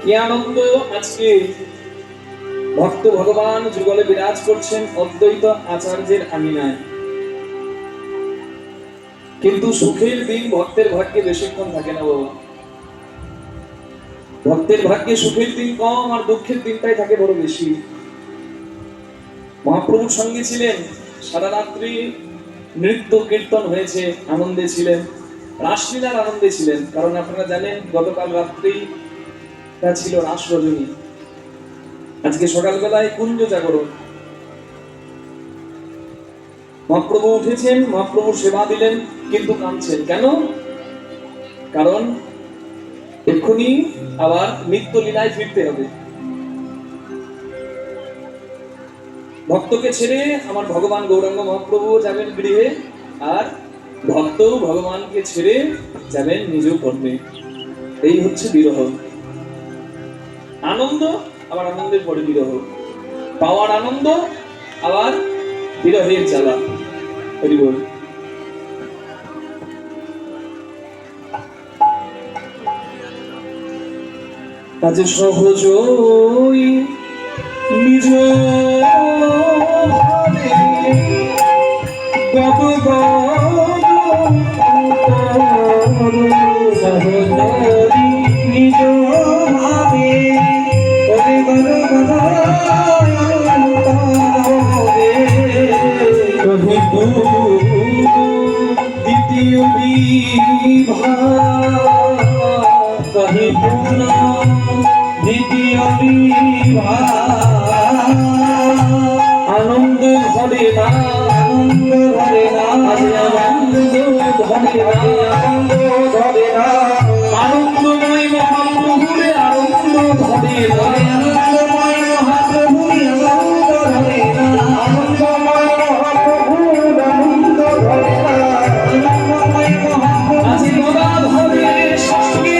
কি আনন্দ আজকে ভক্ত ভগবান যুগলে বিরাজ করছেন অদ্বৈত আচার্যের আঙিনায়। কিন্তু সুখের দিন ভক্তের ভাগ্যে বেশিক্ষণ থাকে না বাবা। ভক্তের ভাগ্যে সুখের দিন কম আর দুঃখের দিনটাই থাকে বড় বেশি। মহাপ্রভুর সঙ্গে ছিলেন, সারা রাত্রি নৃত্য কীর্তন হয়েছে, আনন্দে ছিলেন, রাসলীলার আনন্দে ছিলেন। কারণ আপনারা জানেন গতকাল রাত্রি ছিল রাস রজনী, আজকে সকালবেলায় কুঞ্জ জাগরণ। মহাপ্রভু উঠেছেন, মহাপ্রভুর সেবা দিলেন, কিন্তু কাঁদছেন কেন? কারণ এক্ষুনি আবার নিত্য লীলায় ফিরতে হবে। ভক্তকে ছেড়ে আমার ভগবান গৌরাঙ্গ মহাপ্রভু যাবেন গৃহে, আর ভক্ত ভগবানকে ছেড়ে যাবেন নিজ কর্মে। এই হচ্ছে বিরহ। আনন্দ আবার আনন্দের পরে বিরহ, পাওয়ার আনন্দ আবার বিরহের জ্বালা। হরি বল। আজ সহজই নিজ দ্বিতীয় আনন্দ ঘরে না, আনন্দ ঘরে না, আনন্দ ঘরে না, আনন্দ ঘরে না, আনন্দময় মহাপ্রভুরে আনন্দ ঘরে না, আনন্দময় মহাপ্রভুরে আনন্দ ঘরে না, আনন্দময় মহাপ্রভুর আনন্দ ঘরে না, আনন্দময় মহাপ্রভু আজি মোরা ঘরে সঙ্গে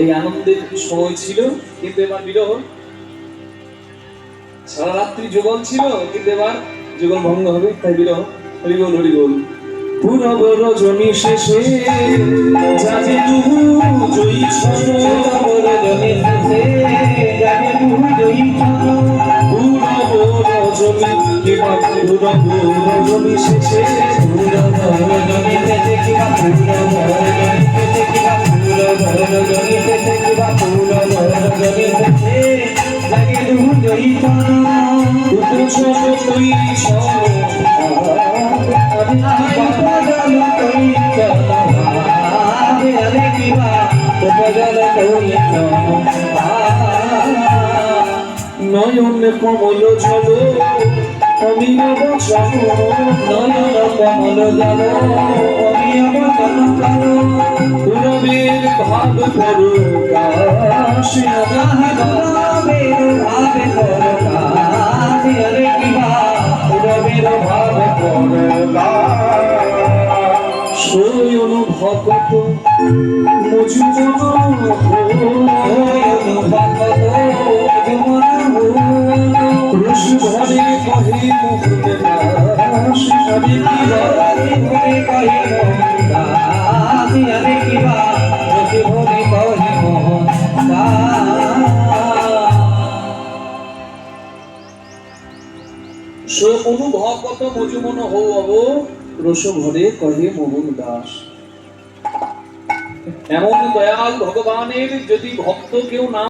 এই আনন্দের সময় ছিল, কিন্তু এবার বিরহ। সারা রাত্রি যুগল ছিল, কিন্তু এবার যুগল ভঙ্গ হবে, তাই বিরহ। হরি বল, হরি বল। পুরব রজনী শেষে যাবে তুহু জয়ী ছন, রজনী শেষে যাবে তুহু জয়ী ছন, পুরব রজনী কিবা পুরব রজনী শেষে, পুরব রজনী শেষে কিবা পুরব রজনী শেষে কিবা পুরব রজনী শেষে কিবা পুরব রজনী শেষে যাবে তুহু জয়ী ছন, পুত্র ছন জয়ী ছন নয়ন কমল জল অমিনব চল, নয়ন কমল জল অমিনব চল, রবের ভাব পরকাশ, রবের ভাব পরকাশ, আরে কিবা রবের ভাব পরকাশ, সয়ন ভকত মজুমন সয়ন ভকত রস ভরে কহে মোহন দাস, আরে কিবা ভরে কহে মোহন দাস, আরে কিবা রস ভরে কহে মোহন দাস, অনুভব কত মজুমন হও অব রস ভরে কহে মোহন দাস। এমন দয়াল ভগবানের যদি ভক্ত কেউ না